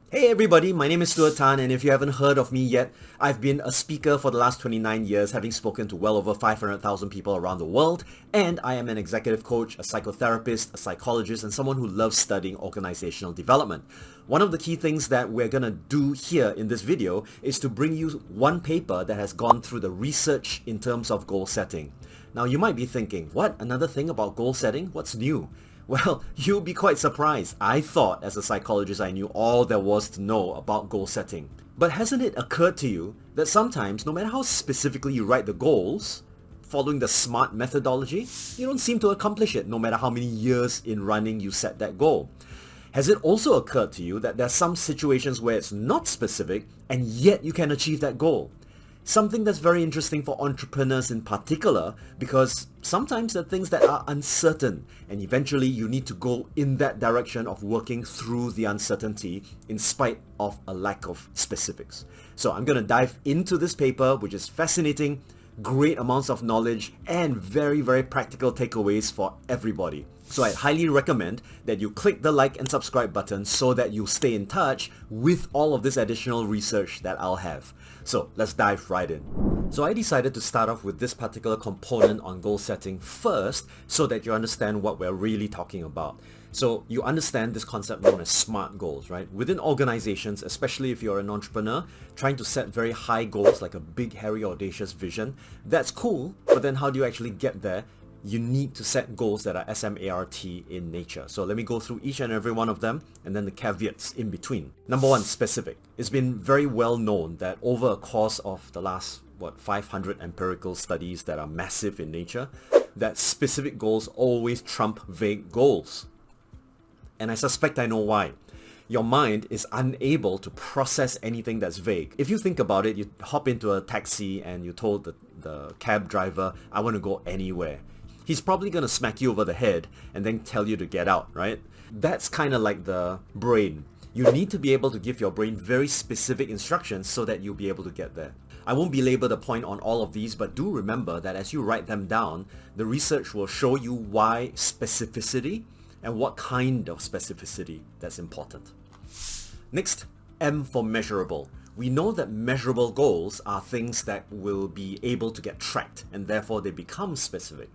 Hey everybody, my name is Stuart Tan, and if you haven't heard of me yet, I've been a speaker for the last 29 years, having spoken to well over 500,000 people around the world, and I am an executive coach, a psychotherapist, a psychologist, and someone who loves studying organizational development. One of the key things that we're gonna do here in this video is to bring you one paper that has gone through the research in terms of goal setting. Now you might be thinking, what? Another thing about goal setting? What's new? Well, you'll be quite surprised. I thought as a psychologist I knew all there was to know about goal setting. But hasn't it occurred to you that sometimes, no matter how specifically you write the goals, following the SMART methodology, you don't seem to accomplish it no matter how many years in running you set that goal? Has it also occurred to you that there are some situations where it's not specific and yet you can achieve that goal? Something that's very interesting for entrepreneurs in particular, because sometimes there are things that are uncertain and eventually you need to go in that direction of working through the uncertainty in spite of a lack of specifics. So I'm going to dive into this paper, which is fascinating, great amounts of knowledge, and very, very practical takeaways for everybody. So I highly recommend that you click the like and subscribe button so that you stay in touch with all of this additional research that I'll have. So let's dive right in. So I decided to start off with this particular component on goal setting first so that you understand what we're really talking about. So you understand this concept known as SMART goals, right? Within organizations, especially if you're an entrepreneur, trying to set very high goals like a big, hairy, audacious vision, that's cool, but then how do you actually get there? You need to set goals that are SMART in nature. So let me go through each and every one of them and then the caveats in between. Number one, specific. It's been very well known that over a course of the last 500 empirical studies that are massive in nature, that specific goals always trump vague goals. And I suspect I know why. Your mind is unable to process anything that's vague. If you think about it, you hop into a taxi and you told the cab driver, I want to go anywhere. He's probably going to smack you over the head and then tell you to get out, right? That's kind of like the brain. You need to be able to give your brain very specific instructions so that you'll be able to get there. I won't belabor the point on all of these, but do remember that as you write them down, the research will show you why specificity and what kind of specificity that's important. Next, M for measurable. We know that measurable goals are things that will be able to get tracked and therefore they become specific.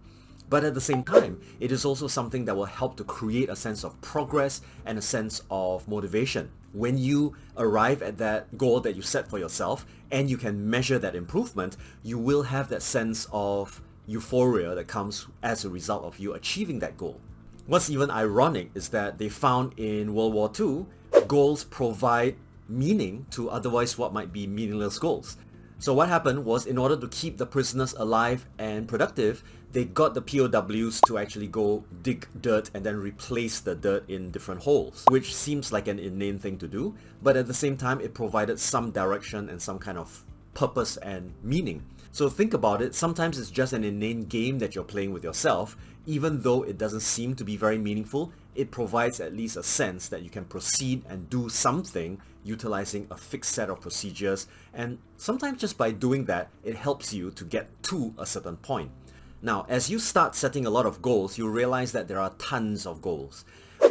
But at the same time, it is also something that will help to create a sense of progress and a sense of motivation. When you arrive at that goal that you set for yourself and you can measure that improvement, you will have that sense of euphoria that comes as a result of you achieving that goal. What's even ironic is that they found in World War II, goals provide meaning to otherwise what might be meaningless goals. So what happened was, in order to keep the prisoners alive and productive, they got the POWs to actually go dig dirt and then replace the dirt in different holes, which seems like an inane thing to do, but at the same time it provided some direction and some kind of purpose and meaning. So think about it, sometimes it's just an inane game that you're playing with yourself. Even though it doesn't seem to be very meaningful, it provides at least a sense that you can proceed and do something utilizing a fixed set of procedures, and sometimes just by doing that, it helps you to get to a certain point. Now, as you start setting a lot of goals, you realize that there are tons of goals.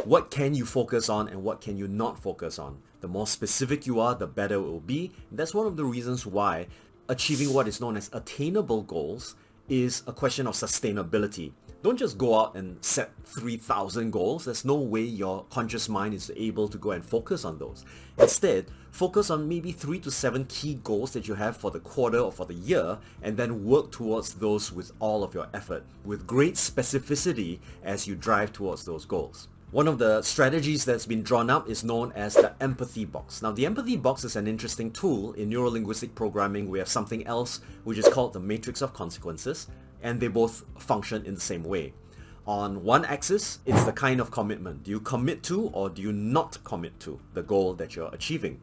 What can you focus on and what can you not focus on? The more specific you are, the better it will be. That's one of the reasons why achieving what is known as attainable goals is a question of sustainability. Don't just go out and set 3,000 goals. There's no way your conscious mind is able to go and focus on those. Instead, focus on maybe 3 to 7 key goals that you have for the quarter or for the year, and then work towards those with all of your effort, with great specificity as you drive towards those goals. One of the strategies that's been drawn up is known as the empathy box. Now, the empathy box is an interesting tool. In neuro-linguistic programming, we have something else which is called the matrix of consequences, and they both function in the same way. On one axis, it's the kind of commitment. Do you commit to or do you not commit to the goal that you're achieving?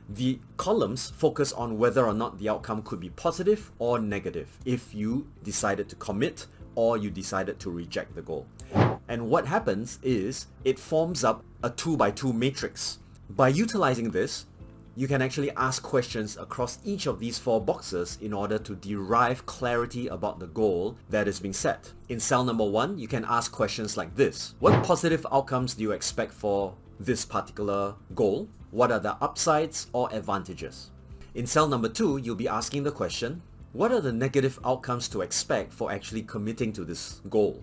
The columns focus on whether or not the outcome could be positive or negative if you decided to commit or you decided to reject the goal. And what happens is it forms up a 2x2 matrix. By utilizing this, you can actually ask questions across each of these 4 boxes in order to derive clarity about the goal that is being set. In cell number 1, you can ask questions like this. What positive outcomes do you expect for this particular goal? what are the upsides or advantages? In cell number 2, you'll be asking the question, what are the negative outcomes to expect for actually committing to this goal?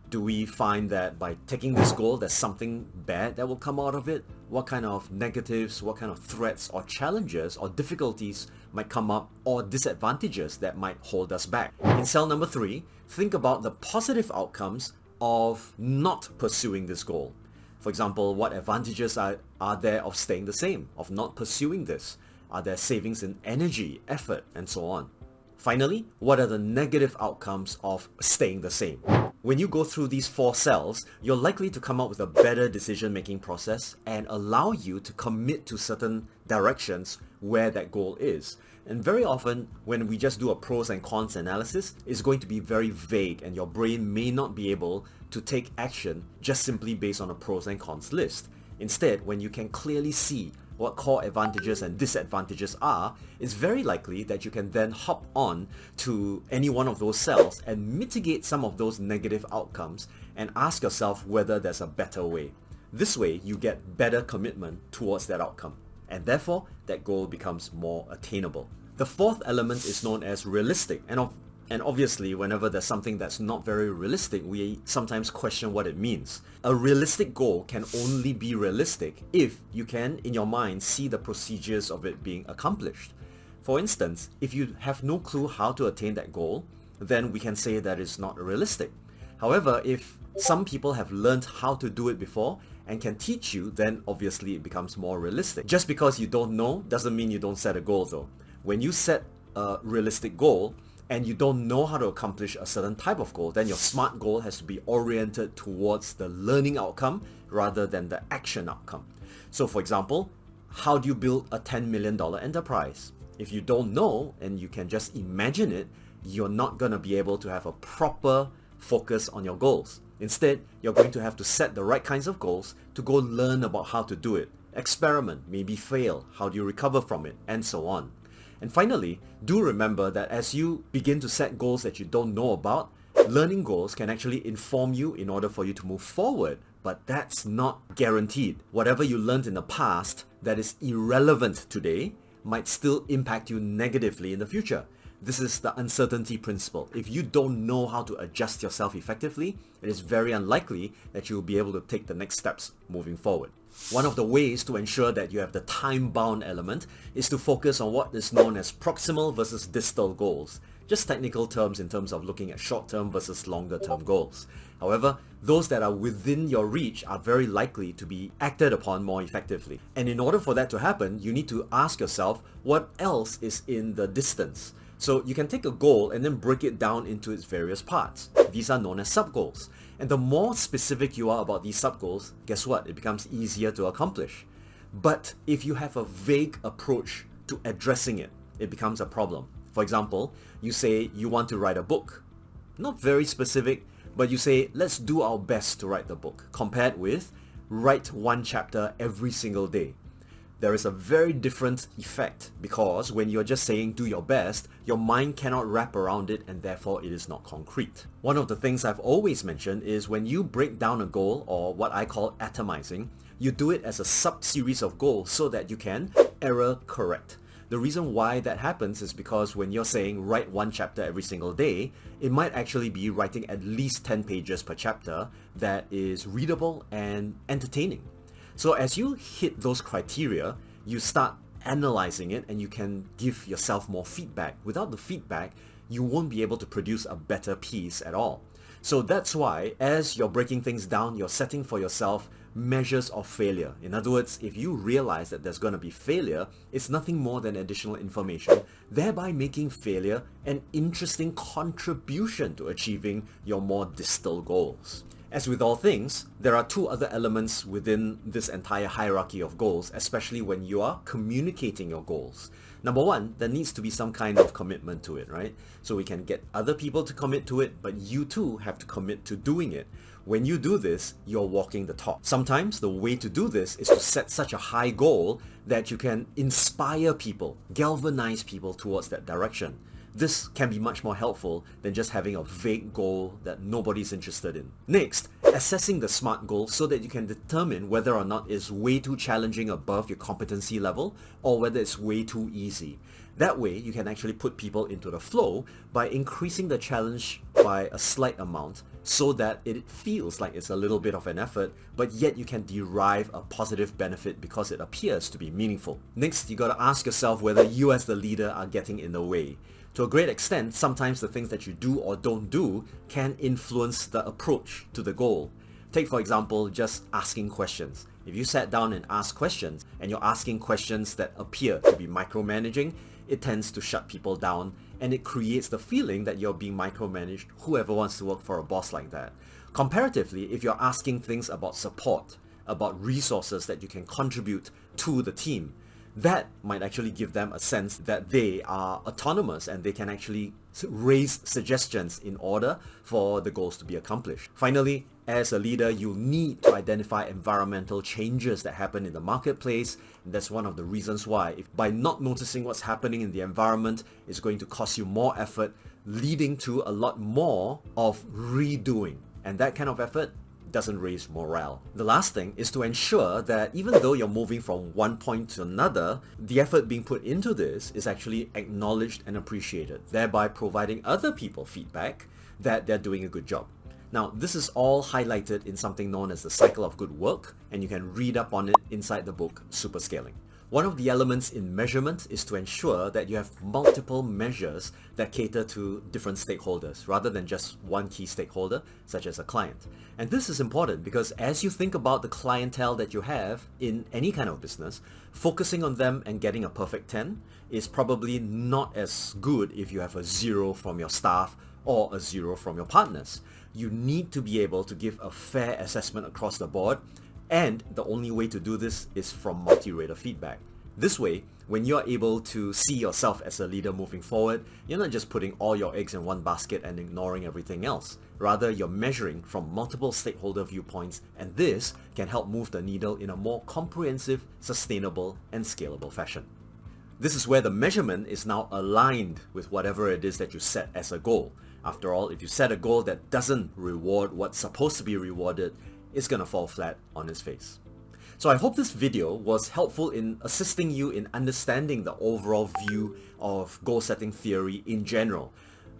Do we find that by taking this goal, there's something bad that will come out of it? What kind of negatives, what kind of threats or challenges or difficulties might come up, or disadvantages that might hold us back? In cell number 3, think about the positive outcomes of not pursuing this goal. For example, what advantages are there of staying the same, of not pursuing this? Are there savings in energy, effort, and so on? Finally, what are the negative outcomes of staying the same? When you go through these 4 cells, you're likely to come up with a better decision-making process and allow you to commit to certain directions where that goal is. And very often, when we just do a pros and cons analysis, it's going to be very vague and your brain may not be able to take action just simply based on a pros and cons list. Instead, when you can clearly see what core advantages and disadvantages are, it's very likely that you can then hop on to any one of those cells and mitigate some of those negative outcomes and ask yourself whether there's a better way. This way, you get better commitment towards that outcome, and therefore, that goal becomes more attainable. The 4th element is known as realistic, and obviously, whenever there's something that's not very realistic, we sometimes question what it means. A realistic goal can only be realistic if you can, in your mind, see the procedures of it being accomplished. For instance, if you have no clue how to attain that goal, then we can say that it's not realistic. However, if some people have learned how to do it before and can teach you, then obviously it becomes more realistic. Just because you don't know doesn't mean you don't set a goal though. When you set a realistic goal, and you don't know how to accomplish a certain type of goal, then your SMART goal has to be oriented towards the learning outcome rather than the action outcome. So for example, how do you build a $10 million enterprise? If you don't know and you can just imagine it, you're not going to be able to have a proper focus on your goals. Instead, you're going to have to set the right kinds of goals to go learn about how to do it, experiment, maybe fail, how do you recover from it, and so on. And finally, do remember that as you begin to set goals that you don't know about, learning goals can actually inform you in order for you to move forward, but that's not guaranteed. Whatever you learned in the past that is irrelevant today might still impact you negatively in the future. This is the uncertainty principle. If you don't know how to adjust yourself effectively, it is very unlikely that you will be able to take the next steps moving forward. One of the ways to ensure that you have the time-bound element is to focus on what is known as proximal versus distal goals. Just technical terms in terms of looking at short-term versus longer-term goals. However, those that are within your reach are very likely to be acted upon more effectively. And in order for that to happen, you need to ask yourself what else is in the distance. So you can take a goal and then break it down into its various parts. These are known as sub-goals. And the more specific you are about these sub-goals, guess what? It becomes easier to accomplish. But if you have a vague approach to addressing it, it becomes a problem. For example, you say you want to write a book. Not very specific, but you say, let's do our best to write the book, compared with write 1 chapter every single day. There is a very different effect because when you're just saying do your best, your mind cannot wrap around it and therefore it is not concrete. One of the things I've always mentioned is when you break down a goal, or what I call atomizing, you do it as a sub-series of goals so that you can error correct. The reason why that happens is because when you're saying write 1 chapter every single day, it might actually be writing at least 10 pages per chapter that is readable and entertaining. So as you hit those criteria, you start analyzing it and you can give yourself more feedback. Without the feedback, you won't be able to produce a better piece at all. So that's why as you're breaking things down, you're setting for yourself measures of failure. In other words, if you realize that there's going to be failure, it's nothing more than additional information, thereby making failure an interesting contribution to achieving your more distal goals. As with all things, there are 2 other elements within this entire hierarchy of goals, especially when you are communicating your goals. Number 1, there needs to be some kind of commitment to it, right? So we can get other people to commit to it, but you too have to commit to doing it. When you do this, you're walking the talk. Sometimes the way to do this is to set such a high goal that you can inspire people, galvanize people towards that direction. This can be much more helpful than just having a vague goal that nobody's interested in. Next, assessing the SMART goal so that you can determine whether or not it's way too challenging above your competency level or whether it's way too easy. That way, you can actually put people into the flow by increasing the challenge by a slight amount so that it feels like it's a little bit of an effort, but yet you can derive a positive benefit because it appears to be meaningful. Next, you gotta ask yourself whether you as the leader are getting in the way. To a great extent, sometimes the things that you do or don't do can influence the approach to the goal. Take, for example, just asking questions. If you sat down and asked questions, and you're asking questions that appear to be micromanaging, it tends to shut people down, and it creates the feeling that you're being micromanaged. Whoever wants to work for a boss like that? Comparatively, if you're asking things about support, about resources that you can contribute to the team, that might actually give them a sense that they are autonomous and they can actually raise suggestions in order for the goals to be accomplished. Finally, as a leader, you need to identify environmental changes that happen in the marketplace. And that's one of the reasons why, if by not noticing what's happening in the environment, it's going to cost you more effort, leading to a lot more of redoing. And that kind of effort doesn't raise morale. The last thing is to ensure that even though you're moving from one point to another, the effort being put into this is actually acknowledged and appreciated, thereby providing other people feedback that they're doing a good job. Now, this is all highlighted in something known as the cycle of good work, and you can read up on it inside the book Superscaling. One of the elements in measurement is to ensure that you have multiple measures that cater to different stakeholders rather than just one key stakeholder, such as a client. And this is important because as you think about the clientele that you have in any kind of business, focusing on them and getting a perfect 10 is probably not as good if you have a 0 from your staff or a 0 from your partners. You need to be able to give a fair assessment across the board, and the only way to do this is from multi-rater feedback. This way, when you're able to see yourself as a leader moving forward, you're not just putting all your eggs in one basket and ignoring everything else. Rather, you're measuring from multiple stakeholder viewpoints, and this can help move the needle in a more comprehensive, sustainable, and scalable fashion. This is where the measurement is now aligned with whatever it is that you set as a goal. After all, if you set a goal that doesn't reward what's supposed to be rewarded, it's gonna fall flat on its face. So I hope this video was helpful in assisting you in understanding the overall view of goal setting theory in general.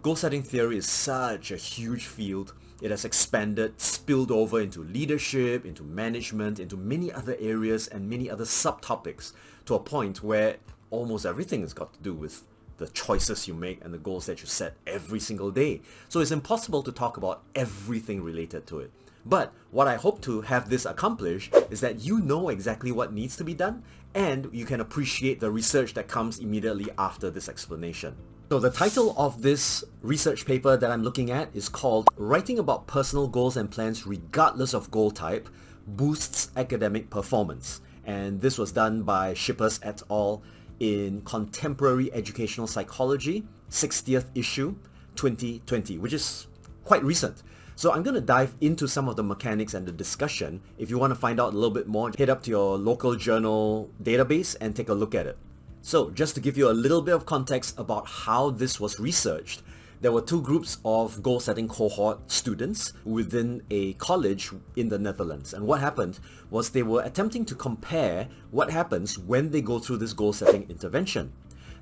Goal setting theory is such a huge field. It has expanded, spilled over into leadership, into management, into many other areas and many other subtopics, to a point where almost everything has got to do with the choices you make and the goals that you set every single day. So it's impossible to talk about everything related to it. But what I hope to have this accomplish is that you know exactly what needs to be done, and you can appreciate the research that comes immediately after this explanation. So the title of this research paper that I'm looking at is called Writing About Personal Goals and Plans Regardless of Goal Type Boosts Academic Performance. And this was done by Shippers et al. In Contemporary Educational Psychology, 60th issue, 2020, which is quite recent. So I'm going to dive into some of the mechanics and the discussion. If you want to find out a little bit more, head up to your local journal database and take a look at it. So just to give you a little bit of context about how this was researched, there were two groups of goal-setting cohort students within a college in the Netherlands. And what happened was they were attempting to compare what happens when they go through this goal-setting intervention.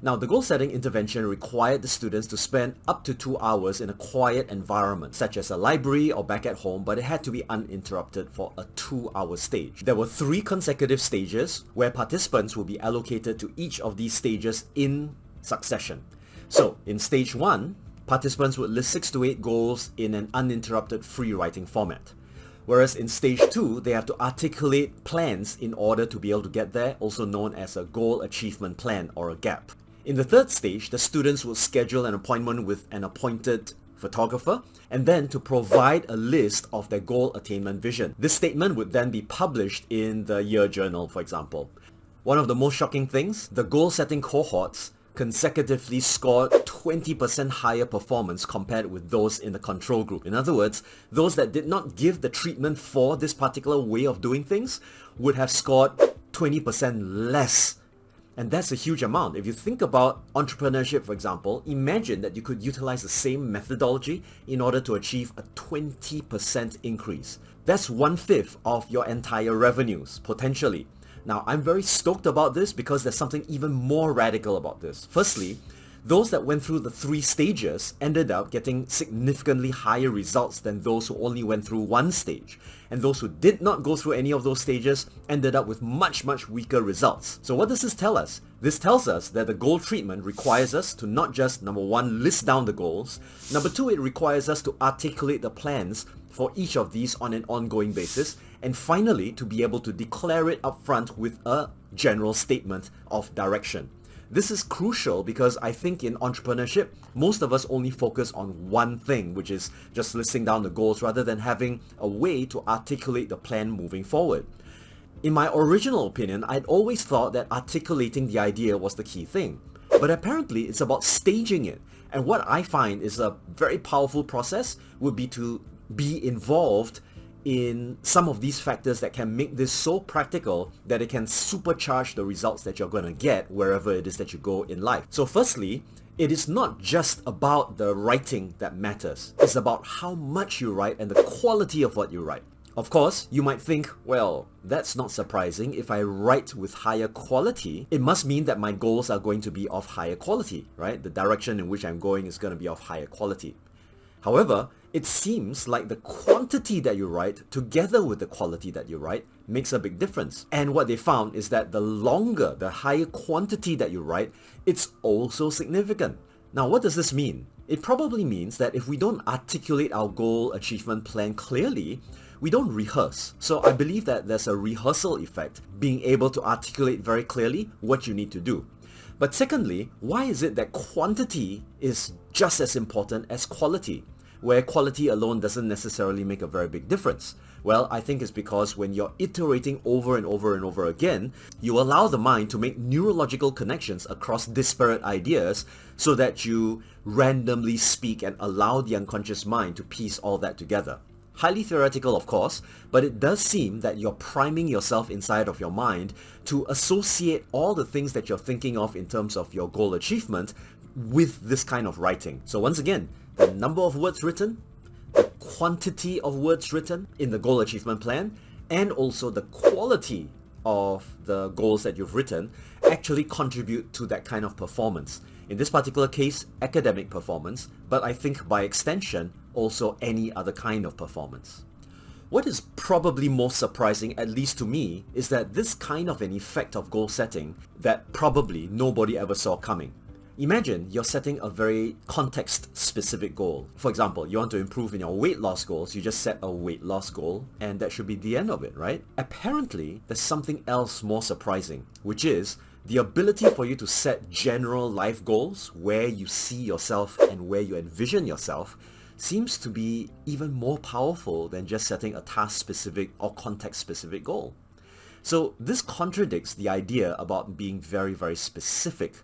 Now, the goal-setting intervention required the students to spend up to 2 hours in a quiet environment, such as a library or back at home, but it had to be uninterrupted for a 2-hour stage. There were 3 consecutive stages where participants will be allocated to each of these stages in succession. So, in stage 1, participants would list 6 to 8 goals in an uninterrupted free writing format. Whereas in stage 2, they have to articulate plans in order to be able to get there, also known as a goal achievement plan or a GAP. In the third stage, the students will schedule an appointment with an appointed photographer and then to provide a list of their goal attainment vision. This statement would then be published in the year journal, for example. One of the most shocking things, the goal-setting cohorts consecutively scored 20% higher performance compared with those in the control group. In other words, those that did not give the treatment for this particular way of doing things would have scored 20% less And that's a huge amount. If you think about entrepreneurship, for example, imagine that you could utilize the same methodology in order to achieve a 20% increase. That's 1/5 of your entire revenues, potentially. Now, I'm very stoked about this because there's something even more radical about this. Firstly, those that went through the 3 stages ended up getting significantly higher results than those who only went through 1 stage. And those who did not go through any of those stages ended up with much weaker results. So what does this tell us? This tells us that the goal treatment requires us to not just, number 1, list down the goals. Number 2, it requires us to articulate the plans for each of these on an ongoing basis. And finally, to be able to declare it upfront with a general statement of direction. This is crucial because I think in entrepreneurship, most of us only focus on one thing, which is just listing down the goals rather than having a way to articulate the plan moving forward. In my original opinion, I'd always thought that articulating the idea was the key thing. But apparently it's about staging it. And what I find is a very powerful process would be to be involved in some of these factors that can make this so practical that it can supercharge the results that you're going to get wherever it is that you go in life. So firstly, it is not just about the writing that matters. It's about how much you write and the quality of what you write. Of course, you might think, well, that's not surprising. If I write with higher quality, it must mean that my goals are going to be of higher quality, right? The direction in which I'm going is going to be of higher quality. However, it seems like the quantity that you write together with the quality that you write makes a big difference. And what they found is that the longer, the higher quantity that you write, it's also significant. Now, what does this mean? It probably means that if we don't articulate our goal achievement plan clearly, we don't rehearse. So I believe that there's a rehearsal effect, being able to articulate very clearly what you need to do. But secondly, why is it that quantity is just as important as quality, where quality alone doesn't necessarily make a very big difference? Well, I think it's because when you're iterating over and over and over again, you allow the mind to make neurological connections across disparate ideas so that you randomly speak and allow the unconscious mind to piece all that together. Highly theoretical, of course, but it does seem that you're priming yourself inside of your mind to associate all the things that you're thinking of in terms of your goal achievement with this kind of writing. So once again, the number of words written, the quantity of words written in the goal achievement plan, and also the quality of the goals that you've written actually contribute to that kind of performance. In this particular case, academic performance, but I think by extension, also any other kind of performance. What is probably most surprising, at least to me, is that this kind of an effect of goal setting that probably nobody ever saw coming. Imagine you're setting a very context-specific goal. For example, you want to improve in your weight loss goals, you just set a weight loss goal, and that should be the end of it, right? Apparently, there's something else more surprising, which is the ability for you to set general life goals where you see yourself and where you envision yourself seems to be even more powerful than just setting a task-specific or context-specific goal. So this contradicts the idea about being very, very specific.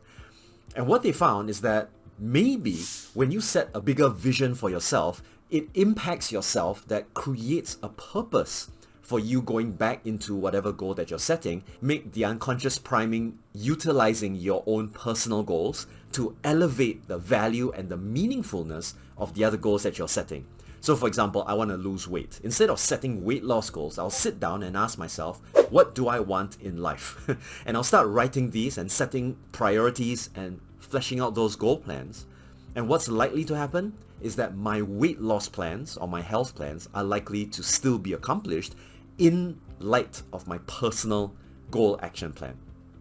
And what they found is that maybe when you set a bigger vision for yourself, it impacts yourself that creates a purpose for you going back into whatever goal that you're setting. Make the unconscious priming utilizing your own personal goals to elevate the value and the meaningfulness of the other goals that you're setting. So for example, I want to lose weight. Instead of setting weight loss goals, I'll sit down and ask myself, what do I want in life? And I'll start writing these and setting priorities and fleshing out those goal plans. And what's likely to happen is that my weight loss plans or my health plans are likely to still be accomplished in light of my personal goal action plan.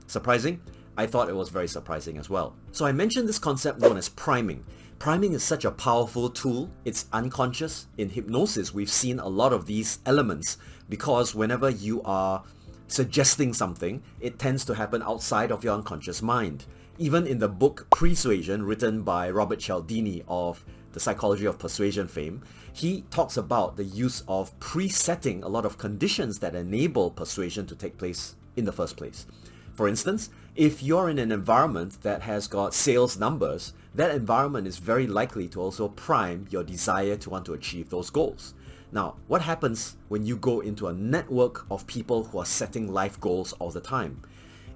Surprising? I thought it was very surprising as well. So I mentioned this concept known as priming. Priming is such a powerful tool. It's unconscious. In hypnosis, we've seen a lot of these elements because whenever you are suggesting something, it tends to happen outside of your unconscious mind. Even in the book Persuasion, written by Robert Cialdini of the Psychology of Persuasion fame, he talks about the use of presetting a lot of conditions that enable persuasion to take place in the first place. For instance, if you're in an environment that has got sales numbers, that environment is very likely to also prime your desire to want to achieve those goals. Now, what happens when you go into a network of people who are setting life goals all the time?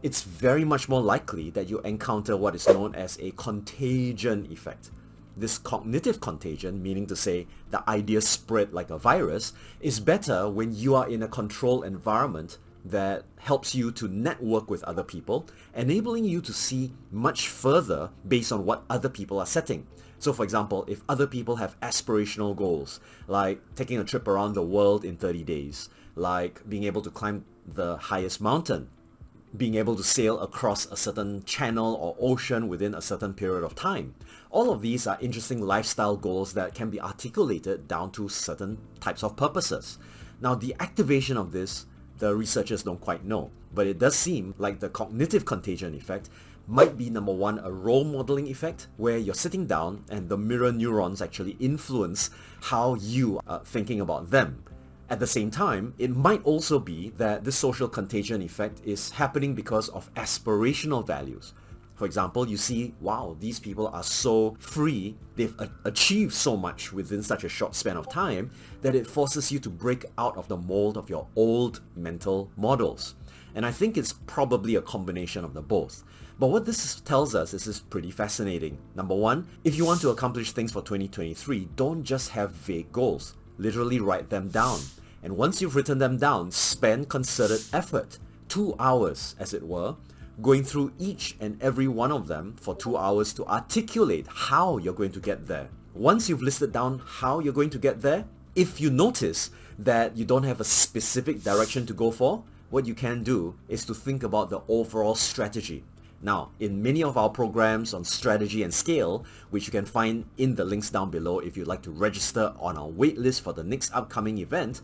it's very much more likely that you encounter what is known as a contagion effect. This cognitive contagion, meaning to say the idea spread like a virus, is better when you are in a controlled environment that helps you to network with other people, enabling you to see much further based on what other people are setting. So for example, if other people have aspirational goals, like taking a trip around the world in 30 days, like being able to climb the highest mountain, being able to sail across a certain channel or ocean within a certain period of time. All of these are interesting lifestyle goals that can be articulated down to certain types of purposes. Now, the activation of this, the researchers don't quite know, but it does seem like the cognitive contagion effect might be, number one, a role modeling effect where you're sitting down and the mirror neurons actually influence how you are thinking about them. At the same time, it might also be that this social contagion effect is happening because of aspirational values. For example, you see, wow, these people are so free, they've achieved so much within such a short span of time that it forces you to break out of the mold of your old mental models. And I think it's probably a combination of the both. But what this tells us is pretty fascinating. Number one, if you want to accomplish things for 2023, don't just have vague goals. Literally write them down. And once you've written them down, spend concerted effort, 2 hours as it were, going through each and every one of them for 2 hours to articulate how you're going to get there. Once you've listed down how you're going to get there, if you notice that you don't have a specific direction to go for, what you can do is to think about the overall strategy. Now, in many of our programs on strategy and scale, which you can find in the links down below if you'd like to register on our waitlist for the next upcoming event,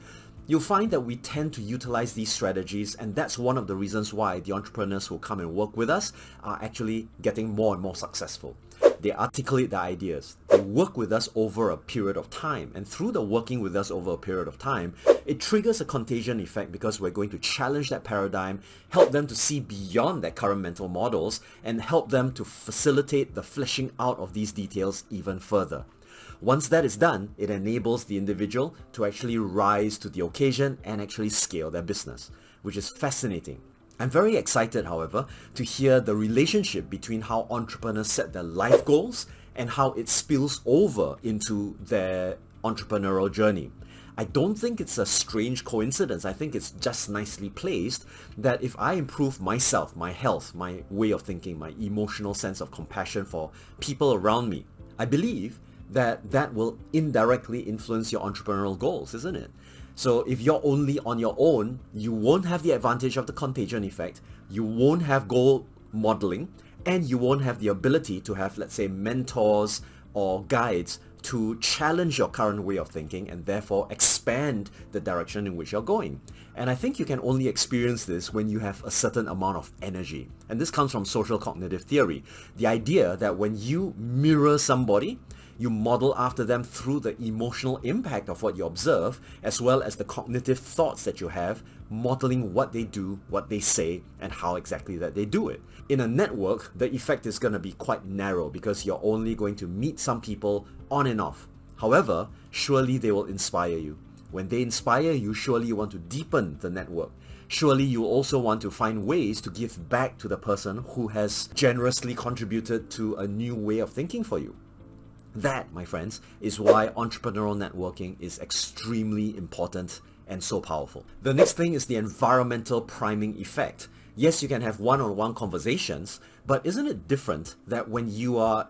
you'll find that we tend to utilize these strategies, and that's one of the reasons why the entrepreneurs who come and work with us are actually getting more and more successful. They articulate their ideas, they work with us over a period of time, and through the working with us over a period of time, it triggers a contagion effect because we're going to challenge that paradigm, help them to see beyond their current mental models, and help them to facilitate the fleshing out of these details even further. Once that is done, it enables the individual to actually rise to the occasion and actually scale their business, which is fascinating. I'm very excited, however, to hear the relationship between how entrepreneurs set their life goals and how it spills over into their entrepreneurial journey. I don't think it's a strange coincidence. I think it's just nicely placed that if I improve myself, my health, my way of thinking, my emotional sense of compassion for people around me, I believe that will indirectly influence your entrepreneurial goals, isn't it? So if you're only on your own, you won't have the advantage of the contagion effect, you won't have goal modeling, and you won't have the ability to have, let's say, mentors or guides to challenge your current way of thinking and therefore expand the direction in which you're going. And I think you can only experience this when you have a certain amount of energy. And this comes from social cognitive theory. The idea that when you mirror somebody, you model after them through the emotional impact of what you observe, as well as the cognitive thoughts that you have, modeling what they do, what they say, and how exactly that they do it. In a network, the effect is going to be quite narrow because you're only going to meet some people on and off. However, surely they will inspire you. When they inspire you, surely you want to deepen the network. Surely you also want to find ways to give back to the person who has generously contributed to a new way of thinking for you. That, my friends, is why entrepreneurial networking is extremely important and so powerful. The next thing is the environmental priming effect. Yes, you can have one-on-one conversations, but isn't it different that when you are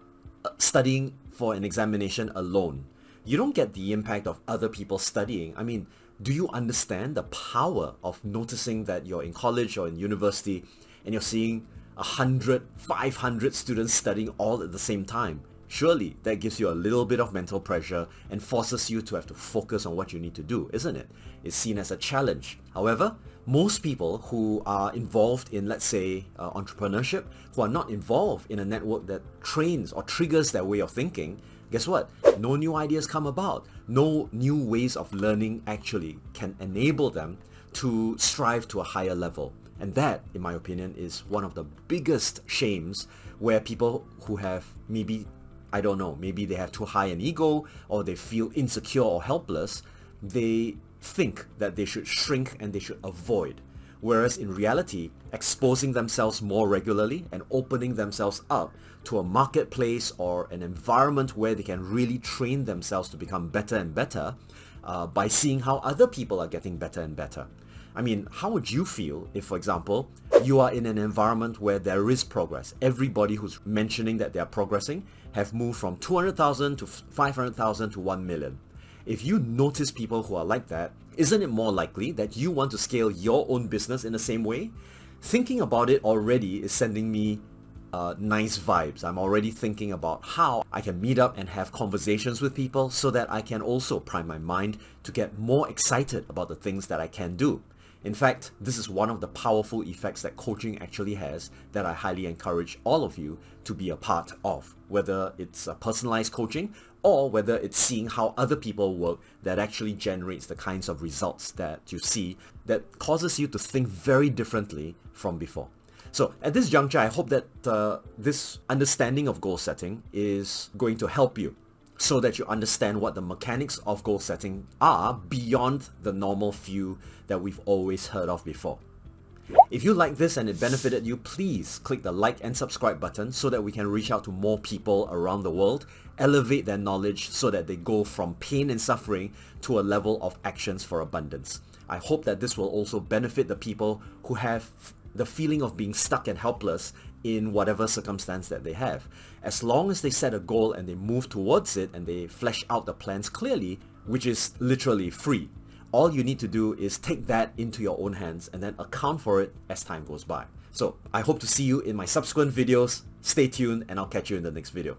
studying for an examination alone, you don't get the impact of other people studying? I mean, do you understand the power of noticing that you're in college or in university and you're seeing 100, 500 students studying all at the same time? Surely that gives you a little bit of mental pressure and forces you to have to focus on what you need to do, isn't it? It's seen as a challenge. However, most people who are involved in, let's say, entrepreneurship, who are not involved in a network that trains or triggers their way of thinking, guess what? No new ideas come about. No new ways of learning actually can enable them to strive to a higher level. And that, in my opinion, is one of the biggest shames where people who have maybe, I don't know, maybe they have too high an ego or they feel insecure or helpless, they think that they should shrink and they should avoid. Whereas in reality, exposing themselves more regularly and opening themselves up to a marketplace or an environment where they can really train themselves to become better and better by seeing how other people are getting better and better. I mean, how would you feel if, for example, you are in an environment where there is progress? Everybody who's mentioning that they are progressing have moved from 200,000 to 500,000 to 1 million. If you notice people who are like that, isn't it more likely that you want to scale your own business in the same way? Thinking about it already is sending me nice vibes. I'm already thinking about how I can meet up and have conversations with people so that I can also prime my mind to get more excited about the things that I can do. In fact, this is one of the powerful effects that coaching actually has that I highly encourage all of you to be a part of, whether it's personalized coaching or whether it's seeing how other people work that actually generates the kinds of results that you see that causes you to think very differently from before. So at this juncture, I hope that this understanding of goal setting is going to help you so that you understand what the mechanics of goal setting are beyond the normal few that we've always heard of before. If you like this and it benefited you, please click the like and subscribe button so that we can reach out to more people around the world, elevate their knowledge so that they go from pain and suffering to a level of actions for abundance. I hope that this will also benefit the people who have the feeling of being stuck and helpless in whatever circumstance that they have. As long as they set a goal and they move towards it and they flesh out the plans clearly, which is literally free, all you need to do is take that into your own hands and then account for it as time goes by. So I hope to see you in my subsequent videos. Stay tuned and I'll catch you in the next video.